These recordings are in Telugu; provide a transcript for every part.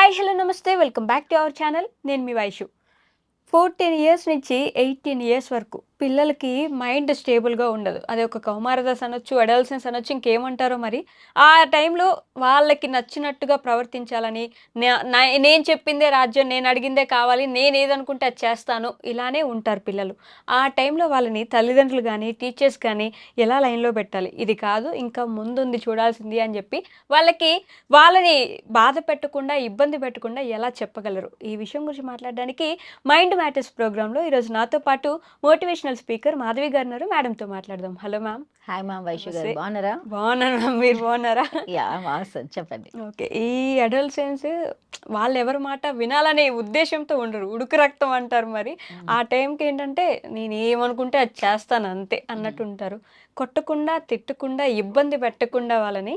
హాయ్ హలో నమస్తే welcome back to our channel. నేను మీ వైషు. 14 ఇయర్స్ నుంచి 18 ఇయర్స్ వరకు పిల్లలకి మైండ్ స్టేబుల్గా ఉండదు. అది ఒక కౌమారదశ అనొచ్చు, అడోలసెన్స్ అనొచ్చు, ఇంకేమంటారో మరి. ఆ టైంలో వాళ్ళకి నచ్చినట్టుగా ప్రవర్తించాలని, నేను చెప్పిందే రాజ్యం, నేను అడిగిందే కావాలి, నేను ఏదనుకుంటే అది చేస్తాను, ఇలానే ఉంటారు పిల్లలు. ఆ టైంలో వాళ్ళని తల్లిదండ్రులు కానీ టీచర్స్ కానీ ఎలా లైన్లో పెట్టాలి, ఇది కాదు ఇంకా ముందుంది చూడాల్సింది అని చెప్పి వాళ్ళని బాధ పెట్టకుండా, ఇబ్బంది పెట్టకుండా ఎలా చెప్పగలరు? ఈ విషయం గురించి మాట్లాడడానికి మైండ్ మ్యాటర్స్ ప్రోగ్రాంలో ఈరోజు నాతో పాటు మోటివేషనల్ స్పీకర్ మాధవి గారు ఉన్నారు. మేడంతో మాట్లాడదాం. Hello ma'am. Hi ma'am, Vaishu గారు బాగున్నారా? బాగున్నాను మ్యామ్, మీరు బాగున్నారా? యా వాస్తవం, చెప్పండి. ఓకే, ఈ అడల్సెన్స్ వాళ్ళు ఎవరి మాట వినాలనే ఉద్దేశంతో ఉండరు, ఉడుకు రక్తం అంటారు. మరి ఆ టైంకి ఏంటంటే నేను ఏమనుకుంటే అది చేస్తాను అంతే అన్నట్టు ఉంటారు. కొట్టకుండా, తిట్టకుండా, ఇబ్బంది పెట్టకుండా వాళ్ళని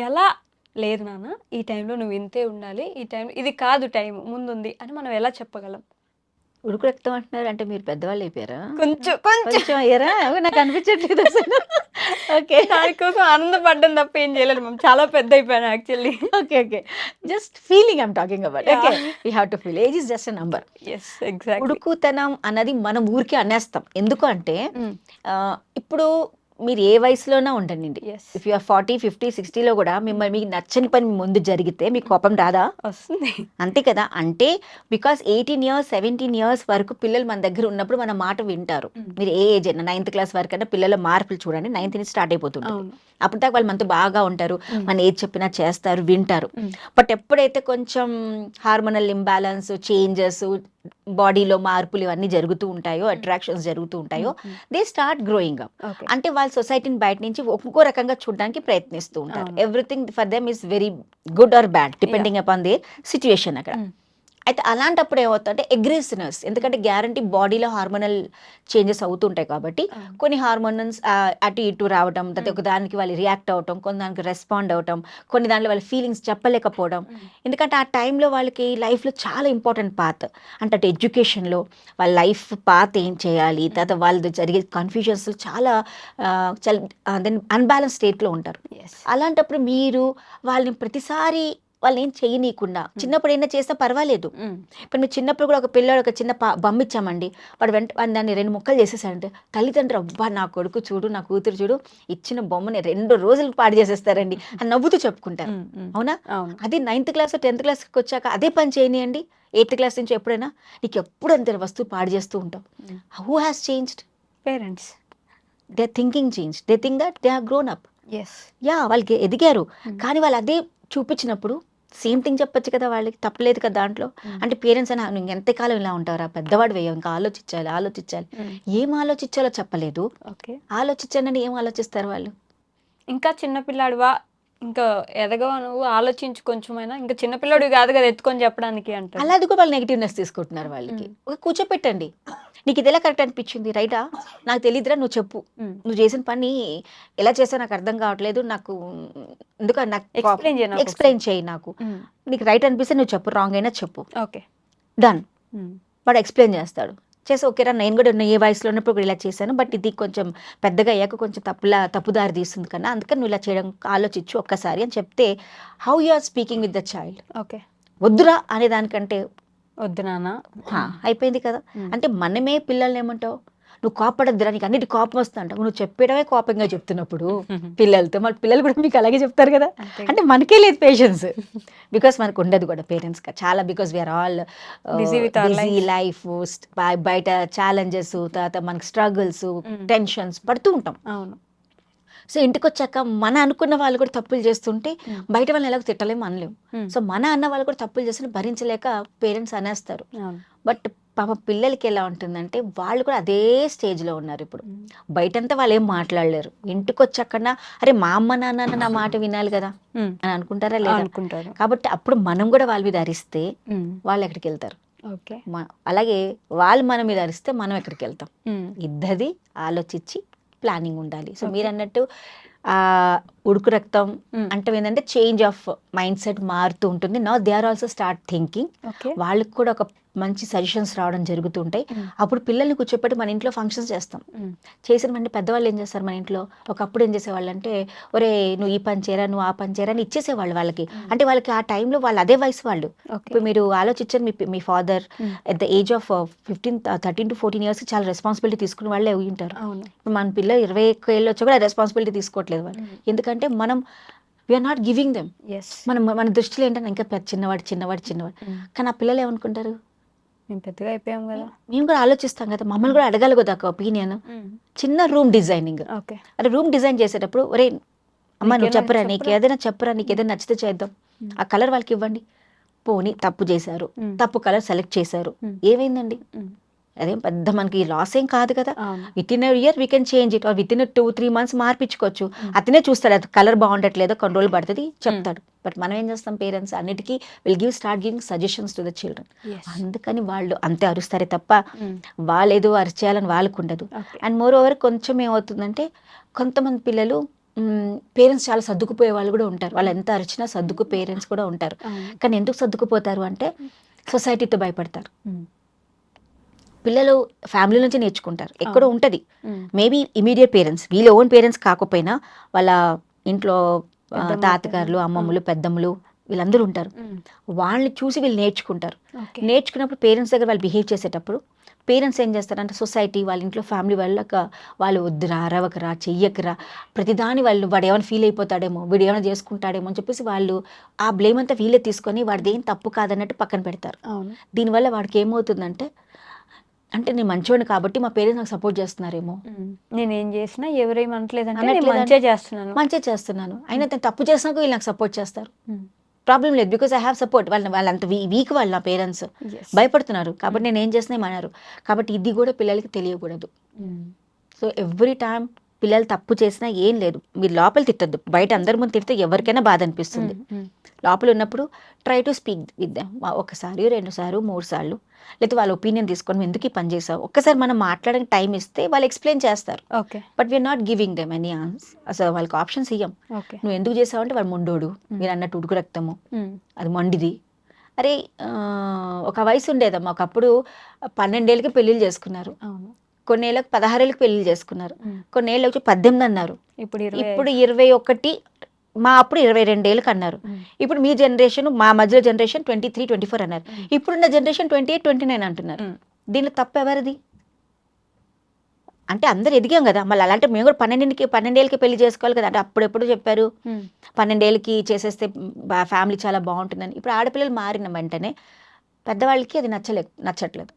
ఎలా లేదు నాన్న ఈ టైంలో నువ్వు ఇంతే ఉండాలి, ఈ టైంలో ఇది కాదు టైం ముందుంది అని మనం ఎలా చెప్పగలం? ఉడుకు రక్తం అంటున్నారు అంటే మీరు పెద్దవాళ్ళు అయిపోయారా? కొంచెం కొంచెం కొంచెం అయ్యారా? నాకు అనిపించట్లేదు అసలు. ఓకే, దానికోసం ఆనందపడ్డం తప్ప ఏం చేయలేదు మ్యామ్. చాలా పెద్ద అయిపోయాను actually. Okay okay, just feeling I'm talking about. Okay, we have to feel. Age is just a number. Yes exactly. ఉడుకుతనం అన్నది మనం ఊరికే అనేస్తాం. ఎందుకు అంటే ఇప్పుడు మీరు ఏ వయసులోనా ఉండండి, ఎస్ ఇఫ్ యూ ఆర్ 40, 50, 60లో కూడా మిమ్మల్ని మీకు నచ్చని పని ముందు జరిగితే మీకు కోపం రాదా? వస్తుంది. అంతే కదా. అంటే బికాస్ 18 ఇయర్స్ 17 ఇయర్స్ వరకు పిల్లలు మన దగ్గర ఉన్నప్పుడు మన మాట వింటారు. మీరు ఏ ఏజ్ అయినా 9th క్లాస్ వరకు అయినా పిల్లల మార్పులు చూడండి, 9th నుంచి స్టార్ట్ అయిపోతుంటుంది. అవును. అప్పుడు దాకా వాళ్ళు మనతో బాగా ఉంటారు, మన ఏది చెప్పినా చేస్తారు, వింటారు. బట్ ఎప్పుడైతే కొంచెం హార్మోనల్ ఇంబ్యాలెన్స్, చేంజెస్, బాడీలో మార్పులు ఇవన్నీ జరుగుతూ ఉంటాయో, అట్రాక్షన్స్ జరుగుతూ ఉంటాయో, they start growing up. Okay. అంటే వాళ్ళు సొసైటీని బయట నుంచి ఒక్కో రకంగా చూడడానికి ప్రయత్నిస్తూ ఉంటారు. Everything for them is very good or bad depending upon they situation అక్కడ. అయితే అలాంటప్పుడు ఏమవుతుందంటే అగ్రెసివ్నెస్, ఎందుకంటే గ్యారంటీ బాడీలో హార్మోనల్ చేంజెస్ అవుతుంటాయి కాబట్టి కొన్ని హార్మోన్స్ అటు ఇటు రావడం, ఒక దానికి వాళ్ళు రియాక్ట్ అవ్వటం, కొన్ని దానికి రెస్పాండ్ అవ్వటం, కొన్ని దాంట్లో వాళ్ళ ఫీలింగ్స్ చెప్పలేకపోవడం. ఎందుకంటే ఆ టైంలో వాళ్ళకి లైఫ్లో చాలా ఇంపార్టెంట్ పాత్ అంటే అటు ఎడ్యుకేషన్లో వాళ్ళ లైఫ్ పాత్ ఏం చేయాలి, తర్వాత వాళ్ళు జరిగే కన్ఫ్యూజన్స్ చాలా అన్బ్యాలెన్స్ స్టేట్లో ఉంటారు. అలాంటప్పుడు మీరు వాళ్ళని ప్రతిసారి వాళ్ళు ఏం చేయనీయకుండా, చిన్నప్పుడు అయినా చేస్తే పర్వాలేదు. ఇప్పుడు మీరు చిన్నప్పుడు కూడా ఒక పిల్లడు ఒక చిన్న బొమ్మ ఇచ్చామండి, వాడు దాన్ని 2 ముక్కలు చేసేసారంటే తల్లిదండ్రులు అబ్బా నా కొడుకు చూడు, నా కూతురు చూడు, ఇచ్చిన బొమ్మని 2 రోజులు పాడు చేసేస్తారండి అని నవ్వుతూ చెప్పుకుంటారు. అవునా? అది 9th క్లాస్ 10th క్లాస్కి వచ్చాక అదే పని చేయనియండి. 8th క్లాస్ నుంచి ఎప్పుడైనా నీకు ఎప్పుడు అంతే వస్తువు పాడు చేస్తూ ఉంటావు. Who has changed? Parents. They thinking change, they think that they are grown up. Yeah, వాళ్ళకి ఎదిగారు. కానీ వాళ్ళు అదే చూపించినప్పుడు సేమ్ థింగ్ చెప్పొచ్చు కదా, వాళ్ళకి తప్పలేదు కదా దాంట్లో. అంటే పేరెంట్స్ అని నువ్వు ఎంతకాలం ఇలా ఉంటారా, పెద్దవాడు వేయవు, ఇంకా ఆలోచించాలి. ఏం ఆలోచించాలో చెప్పలేదు. ఆలోచించానని ఏం ఆలోచిస్తారు వాళ్ళు? ఇంకా చిన్నపిల్లాడువా, ఇంకా ఎదగవా నువ్వు, ఆలోచించు కొంచెమైనా, ఇంకా చిన్నపిల్లాడు కాదు కదా ఎత్తుకొని చెప్పడానికి అంటారు. అలా అది కూడా వాళ్ళు నెగిటివ్నెస్ తీసుకుంటున్నారు. వాళ్ళకి ఒక కూర్చోపెట్టండి, నీకు ఇది ఎలా కరెక్ట్ అనిపించింది, రైటా, నాకు తెలియదురా, నువ్వు చెప్పు, నువ్వు చేసిన పని ఎలా చేసావు నాకు అర్థం కావట్లేదు, నాకు ఎందుకు నాకు ఎక్స్ప్లెయిన్ చేయి, నాకు నీకు రైట్ అనిపిస్తే నువ్వు చెప్పు, రాంగ్ అయినా చెప్పు. Okay, done. వాడు ఎక్స్ప్లెయిన్ చేస్తాడు, చేసి ఓకేరా నేను కూడా ఏ వయసులో ఉన్నప్పుడు కూడా ఇలా చేశాను, బట్ ఇది కొంచెం పెద్దగా అయ్యాక కొంచెం తప్పుదారి తీస్తుంది కన్నా, అందుకని నువ్వు ఇలా చేయడం ఆలోచించు ఒక్కసారి అని చెప్తే, how you are speaking with the child. Okay, వద్దురా అనే దానికంటే వద్దు నాన్న అయిపోయింది కదా. అంటే మనమే పిల్లల్ని ఏమంటావు, నువ్వు కోపడద్దురా, నీకు అన్నిటి కోపం వస్తా అంటావు, నువ్వు చెప్పడమే కోపంగా చెప్తున్నప్పుడు పిల్లలతో, మరి పిల్లలు కూడా మీకు అలాగే చెప్తారు కదా. అంటే మనకే లేదు పేషెన్స్, బికాస్ మనకు ఉండదు కూడా పేరెంట్స్ చాలా, because we are all busy life, బయట ఛాలెంజెస్, తర్వాత మనకి స్ట్రగుల్స్, టెన్షన్స్ పడుతూ ఉంటాం. అవును. సో ఇంటికి వచ్చాక మన అనుకున్న వాళ్ళు కూడా తప్పులు చేస్తుంటే బయట వాళ్ళని ఎలాగో తిట్టలేము, అనలేము. సో మన అన్న వాళ్ళు కూడా తప్పులు చేస్తుంటే భరించలేక పేరెంట్స్ అనేస్తారు. బట్ పాప పిల్లలకి ఎలా ఉంటుందంటే వాళ్ళు కూడా అదే స్టేజ్లో ఉన్నారు ఇప్పుడు. బయటంతా వాళ్ళు ఏం మాట్లాడలేరు, ఇంటికి వచ్చాకన్నా అరే మా అమ్మ నాన్న నా మాట వినాలి కదా అని అనుకుంటారా లేదా? కాబట్టి అప్పుడు మనం కూడా వాళ్ళ మీద అరిస్తే వాళ్ళు ఎక్కడికి వెళ్తారు? అలాగే వాళ్ళు మన మీద అరిస్తే మనం ఎక్కడికి వెళ్తాం? ఇద్దరిది ఆలోచించి ప్లానింగ్ ఉండాలి. సో మీరు అన్నట్టు ఉడుకు రక్తం అంటే ఏంటంటే చేంజ్ ఆఫ్ మైండ్ సెట్ మారుతూ ఉంటుంది. Now they are also start thinking. వాళ్ళకి కూడా ఒక మంచి సజెషన్స్ రావడం జరుగుతుంటాయి. అప్పుడు పిల్లల్ని కూర్చోపెట్టి మన ఇంట్లో ఫంక్షన్స్ చేస్తాం. చేసిన వెంటనే పెద్దవాళ్ళు ఏం చేస్తారు మన ఇంట్లో, ఒకప్పుడు ఏం చేసేవాళ్ళు అంటే, ఒరే నువ్వు ఈ పని చేయరా, నువ్వు ఆ పని చేయరా అని ఇచ్చేసేవాళ్ళు వాళ్ళకి. అంటే వాళ్ళకి ఆ టైంలో వాళ్ళు అదే వయసు వాళ్ళు. ఇప్పుడు మీరు ఆలోచించారు, మీ father at the age of 13 to 14 years చాలా రెస్పాన్సిబిలిటీ తీసుకుని వాళ్ళే ఉంటారు. ఇప్పుడు మన పిల్లలు 21 ఏళ్ళు వచ్చా కూడా రెస్పాన్సిబిలిటీ తీసుకోవట్లేదు వాళ్ళు. ఎందుకంటే మనం వీఆర్ నాట్ గివింగ్ దెమ్. మన దృష్టిలో ఏంటంటే ఇంకా చిన్నవాడు. కానీ ఆ పిల్లలు ఏమనుకుంటారు, మేము పెద్దగా అయిపోయాం కదా. మేము కూడా ఆలోచిస్తాం కదా, మమ్మల్ని కూడా అడగాలి కదా ఒక ఒపీనియన్. చిన్న రూమ్ డిజైనింగ్, అరే రూమ్ డిజైన్ చేసేటప్పుడు ఒరే అమ్మ నువ్వు చెప్పరా, నీకు ఏదైనా నచ్చితే చేద్దాం, ఆ కలర్ వాళ్ళకి ఇవ్వండి. పోనీ తప్పు చేశారు, తప్పు కలర్ సెలెక్ట్ చేశారు, ఏమైందండి, అదేం పెద్ద మనకి లాస్ ఏం కాదు కదా. With in year we can change it, with in 2-3 months మార్పించుకోవచ్చు. అతనే చూస్తాడు అది కలర్ బాగుండట్లేదో, కొన్ని రోజులు పడుతుంది చెప్తాడు. బట్ మనం ఏం చేస్తాం, పేరెంట్స్ అన్నిటికీ start giving suggestions to the children. అందుకని వాళ్ళు అంతే అరుస్తారే తప్ప వాళ్ళు ఏదో అరిచేయాలని వాళ్ళకు ఉండదు. అండ్ మోర్ ఓవర్ కొంచెం ఏమవుతుందంటే, కొంతమంది పిల్లలు పేరెంట్స్ చాలా సర్దుకుపోయే వాళ్ళు కూడా ఉంటారు. వాళ్ళు ఎంత అరిచినా సర్దుకు పేరెంట్స్ కూడా ఉంటారు. కానీ ఎందుకు సర్దుకుపోతారు అంటే, సొసైటీతో భయపడతారు. పిల్లలు ఫ్యామిలీ నుంచి నేర్చుకుంటారు, ఎక్కడో ఉంటుంది. మేబీ ఇమీడియట్ పేరెంట్స్, వీళ్ళ ఓన్ పేరెంట్స్ కాకపోయినా వాళ్ళ ఇంట్లో తాతగారులు, అమ్మమ్మలు, పెద్దమ్మలు వీళ్ళందరూ ఉంటారు. వాళ్ళని చూసి వీళ్ళు నేర్చుకుంటారు. నేర్చుకున్నప్పుడు పేరెంట్స్ దగ్గర వాళ్ళు బిహేవ్ చేసేటప్పుడు పేరెంట్స్ ఏం చేస్తారంటే, సొసైటీ వాళ్ళ ఇంట్లో ఫ్యామిలీ వాళ్ళు వద్దురా, అరవకరా, చెయ్యకరా, ప్రతిదాని వాడు ఏమైనా ఫీల్ అయిపోతాడేమో, వీడు ఏమైనా చేసుకుంటాడేమో అని చెప్పేసి వాళ్ళు ఆ బ్లేమ్ అంతా వీళ్ళే తీసుకొని వాడిది ఏం తప్పు కాదన్నట్టు పక్కన పెడతారు. దీనివల్ల వాడికి ఏమవుతుందంటే, అంటే నేను మంచివాడిని కాబట్టి మా పేరెంట్స్ నాకు సపోర్ట్ చేస్తున్నారేమో, నేను ఏం చేసినా ఎవరేమనట్లేదంటే మంచిగా చేస్తున్నాను, అయినా నేను తప్పు చేసినాక వీళ్ళు నాకు సపోర్ట్ చేస్తారు. ప్రాబ్లం లేదు, బికాస్ ఐ హ్యావ్ సపోర్ట్. వాళ్ళంత వీక్ వాళ్ళు, నా పేరెంట్స్ భయపడుతున్నారు కాబట్టి నేను ఏం చేసినా ఏమన్నారు. కాబట్టి ఇది కూడా పిల్లలకి తెలియకూడదు. సో ఎవ్రీ టైం పిల్లలు తప్పు చేసినా ఏం లేదు, మీరు లోపల తిట్టద్దు, బయట అందరి ముందు తిడితే ఎవరికైనా బాధ అనిపిస్తుంది. లోపల ఉన్నప్పుడు try to speak with them, 1 సారి 2 సార్లు 3 సార్లు, లేకపోతే వాళ్ళ ఒపీనియన్ తీసుకొని ఎందుకు ఈ పని చేసావు, ఒక్కసారి మనం మాట్లాడడానికి టైం ఇస్తే వాళ్ళు ఎక్స్ప్లెయిన్ చేస్తారు. But we are not giving them any answer. అసలు వాళ్ళకి ఆప్షన్స్ ఇయ్యం. నువ్వు ఎందుకు చేసావు అంటే, వాడు మొండోడు, మీరు అన్నట్టు ఉడుకు రక్తము, అది మొండిది. అరే ఒక వయసు ఉండేదమ్మా, ఒకప్పుడు 12 ఏళ్ళకి పెళ్ళిళ్ళు చేసుకున్నారు, కొన్ని ఏళ్ళకి 16 ఏళ్ళకి పెళ్లి చేసుకున్నారు, కొన్ని ఏళ్ళకి 18 అన్నారు, ఇప్పుడు 21, మా అప్పుడు 22 ఏళ్ళకి అన్నారు. ఇప్పుడు మీ జనరేషన్, మా మధ్య జనరేషన్ 23-24 అన్నారు. ఇప్పుడున్న జనరేషన్ 28-29 అంటున్నారు. దీనిలో తప్పు ఎవరిది అంటే, అందరు ఎదిగాం కదా, మళ్ళీ అలాంటి మేము కూడా 12 ఏళ్ళకి పెళ్లి చేసుకోవాలి కదా. అంటే అప్పుడెప్పుడు చెప్పారు 12 ఏళ్ళకి చేసేస్తే ఫ్యామిలీ చాలా బాగుంటుందని. ఇప్పుడు ఆడపిల్లలు మారిన వెంటనే పెద్దవాళ్ళకి అది నచ్చట్లేదు.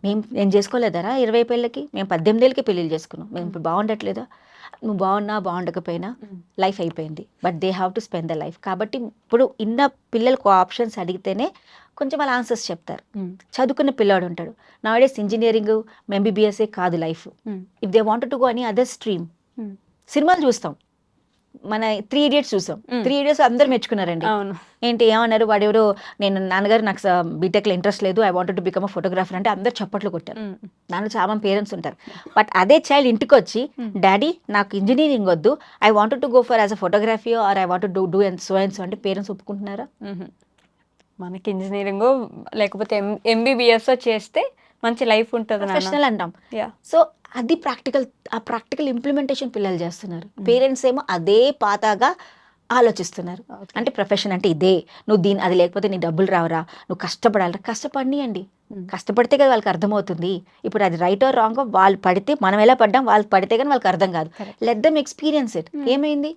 నేను చేసుకోలేదరా 20 ఏళ్ళకి, మేము 18 ఏళ్ళకి పెళ్ళిళ్ళు చేసుకున్నాం, మేము ఇప్పుడు బాగుండట్లేదా, నువ్వు బాగున్నా బాగుండకపోయినా లైఫ్ అయిపోయింది, but they have to spend the life. కాబట్టి ఇప్పుడు ఇన్న పిల్లలకు ఆప్షన్స్ అడిగితేనే కొంచెం వాళ్ళ ఆన్సర్స్ చెప్తారు. చదువుకున్న పిల్లాడు ఉంటాడు, నౌడేస్ ఇంజనీరింగ్ MBBS కాదు life. If they wanted to go any other stream, సినిమాలు చూస్తాం, మన 3 Idiots చూసాం, 3 Idiots అందరు మెచ్చుకున్నారండి. ఏంటి ఏమన్నారు, వాడెవరో నేను నాన్నగారు నాకు బీటెక్లో ఇంట్రెస్ట్ లేదు, I wanted to become a photographer అంటే అందరు చప్పట్లు కొట్టారు. దానిలో చాలా పేరెంట్స్ ఉంటారు. బట్ అదే చైల్డ్ ఇంటికి వచ్చి, డాడీ నాకు ఇంజనీరింగ్ వద్దు, I wanted to go for as a photography or I wanted to do and so and so అంటే పేరెంట్స్ ఒప్పుకుంటున్నారా? మనకి ఇంజనీరింగ్ లేకపోతే MBBS చేస్తే మంచి లైఫ్ ఉంటుంది ప్రొఫెషనల్ అంటాం. సో అది ప్రాక్టికల్ ఇంప్లిమెంటేషన్ పిల్లలు చేస్తున్నారు. పేరెంట్స్ ఏమో అదే పాతగా ఆలోచిస్తున్నారు. అంటే ప్రొఫెషన్ అంటే ఇదే, నువ్వు అది లేకపోతే నీ డబ్బులు రావరా, నువ్వు కష్టపడాలరా. కష్టపడియండి, కష్టపడితే కదా వాళ్ళకి అర్థమవుతుంది. ఇప్పుడు అది రైట్ ఆర్ రాంగ్ వాళ్ళు పడితే, మనం ఎలా పడ్డాం వాళ్ళు పడితే కానీ వాళ్ళకి అర్థం కాదు. Let them experience it. ఏమైంది,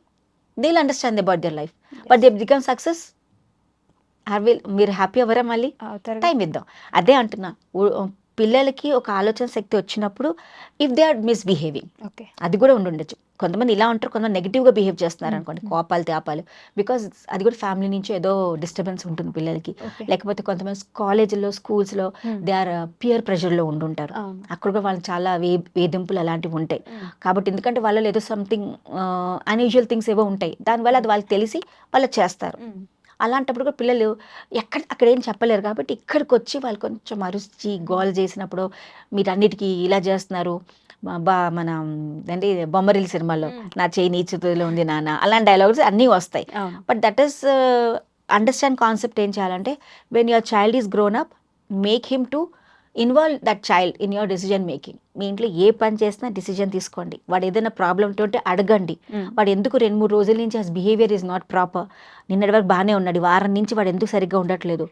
they will understand about their life, but they become success. మీరు హ్యాపీ అవ్వరా, మళ్ళీ టైం ఇద్దాం. అదే అంటున్నా, పిల్లలకి ఒక ఆలోచన శక్తి వచ్చినప్పుడు ఇఫ్ దే ఆర్ మిస్బిహేవింగ్, అది కూడా ఉండొచ్చు. కొంతమంది ఇలా ఉంటారు, కొంతమంది నెగిటివ్గా బిహేవ్ చేస్తున్నారు అనుకోండి, కోపాలు తాపాలు, బికాజ్ అది కూడా ఫ్యామిలీ నుంచి ఏదో డిస్టర్బెన్స్ ఉంటుంది పిల్లలకి. లేకపోతే కొంతమంది కాలేజీలో స్కూల్స్లో దే ఆర్ పియర్ ప్రెషర్లో ఉండుంటారు, అక్కడ కూడా వాళ్ళు చాలా వేధింపులు అలాంటివి ఉంటాయి. కాబట్టి ఎందుకంటే వాళ్ళలో ఏదో సంథింగ్ అన్యూజువల్ థింగ్స్ ఏవో ఉంటాయి, దానివల్ల అది వాళ్ళకి తెలిసి వాళ్ళు చేస్తారు. అలాంటప్పుడు కూడా పిల్లలు అక్కడ ఏం చెప్పలేరు కాబట్టి ఇక్కడికి వచ్చి వాళ్ళు కొంచెం అరుచి గోల్ చేసినప్పుడు, మీరు అన్నిటికీ ఇలా చేస్తున్నారు, మన అంటే బొమ్మరిల్ సినిమాలో నా చేయి నీ చేతిలో ఉంది నాన్న, అలాంటి డైలాగ్స్ అన్నీ వస్తాయి. But that is understand concept. ఏం చేయాలంటే, when your child is grown up, make him to involve that child in your decision making. మీ ఇంట్లో ఏ పని చేసినా డిసిజన్ తీసుకోండి. వాడు ఏదైనా ప్రాబ్లం ఉంటే అడగండి. వాడు ఎందుకు 2-3 రోజుల నుంచి has behaviour is not proper, నిన్నటి వరకు బాగానే ఉన్నాడు, వారం నుంచి వాడు ఎందుకు సరిగ్గా ఉండట్లేదు,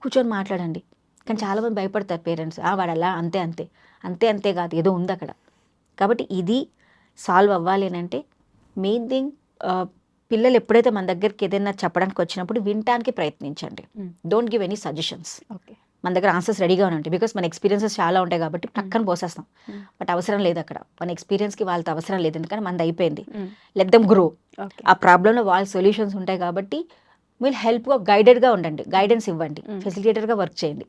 కూర్చొని మాట్లాడండి. కానీ చాలామంది భయపడతారు పేరెంట్స్, వాడు అలా అంతే అంతే అంతే అంతే కాదు, ఏదో ఉంది అక్కడ. కాబట్టి ఇది సాల్వ్ అవ్వాలి అని అంటే మెయిన్ థింగ్, పిల్లలు ఎప్పుడైతే మన దగ్గరికి ఏదైనా చెప్పడానికి వచ్చినప్పుడు వినటానికి ప్రయత్నించండి. Don't give any suggestions. Okay. మన దగ్గర ఆన్సర్స్ రెడీగా ఉంటాయి, బికాస్ మన ఎక్స్పీరియన్సెస్ చాలా ఉంటాయి కాబట్టి పక్కన పోసేస్తాం. బట్ అవసరం లేదు అక్కడ, మన ఎక్స్పీరియన్స్కి వాళ్ళతో అవసరం లేదు, ఎందుకంటే మనది అయిపోయింది. Let them grow. ఓకే. ఆ ప్రాబ్లంలో వాళ్ళ సొల్యూషన్స్ ఉంటాయి కాబట్టి మీరు హెల్ప్గా గైడెడ్గా ఉండండి, గైడెన్స్ ఇవ్వండి, ఫెసిలిటేటర్గా వర్క్ చేయండి.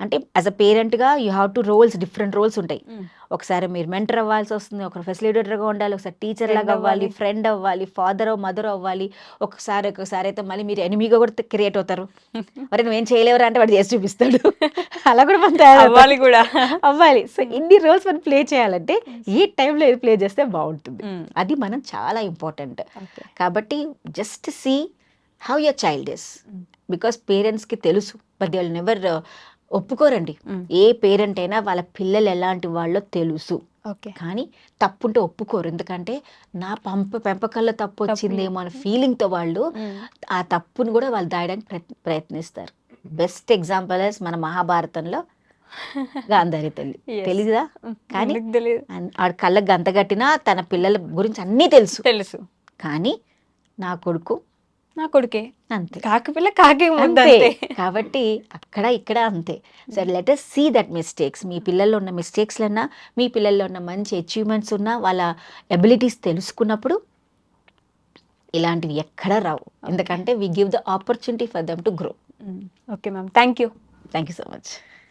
అంటే యాజ్ అ పేరెంట్గా you have to roles, different roles ఉంటాయి. ఒకసారి మీరు మెంటర్ అవ్వాల్సి వస్తుంది, ఒకరు ఫెసిలిటేటర్గా ఉండాలి, ఒకసారి టీచర్ లాగా అవ్వాలి, ఫ్రెండ్ అవ్వాలి, ఫాదర్ మదర్ అవ్వాలి. ఒకసారి అయితే మళ్ళీ మీరు ఎనిమిగా కూడా క్రియేట్ అవుతారు. మరి నువ్వేం చేయలేవరా అంటే వాడు చేసి చూపిస్తాడు. అలా కూడా మనం అవ్వాలి కూడా. అవ్వాలి. సో ఇన్ని రోల్స్ మనం ప్లే చేయాలంటే ఏ టైంలో ఏది ప్లే చేస్తే బాగుంటుంది, అది మనం చాలా ఇంపార్టెంట్. కాబట్టి just see how your child is, because పేరెంట్స్కి తెలుసు, బట్ దే విల్ నెవర్ ఒప్పుకోరండి. ఏ పేరెంట్ అయినా వాళ్ళ పిల్లలు ఎలాంటి వాళ్ళో తెలుసు, కానీ తప్పుంటే ఒప్పుకోరు. ఎందుకంటే నా పెంపకంలో తప్పు వచ్చిందేమో అనే ఫీలింగ్తో వాళ్ళు ఆ తప్పును కూడా వాళ్ళు దాయడానికి ప్రయత్నిస్తారు. బెస్ట్ ఎగ్జాంపుల్ మన మహాభారతంలో గాంధారి తల్లి, తెలీదా? కానీ ఆడ కళ్ళకు గంత కట్టినా తన పిల్లల గురించి అన్నీ తెలుసు, కానీ నా కొడుకే అంతే, కాకిపిల్ల కాకి అంతే. కాబట్టి అక్కడ ఇక్కడ అంతే. So let us see that mistakes. మీ పిల్లల్లో ఉన్న మిస్టేక్స్లన్నా, మీ పిల్లల్లో ఉన్న మంచి అచీవ్మెంట్స్ ఉన్నా, వాళ్ళ ఎబిలిటీస్ తెలుసుకున్నప్పుడు ఇలాంటివి ఎక్కడా రావు. ఎందుకంటే we give the opportunity for them to grow. Okay ma'am, thank you so much.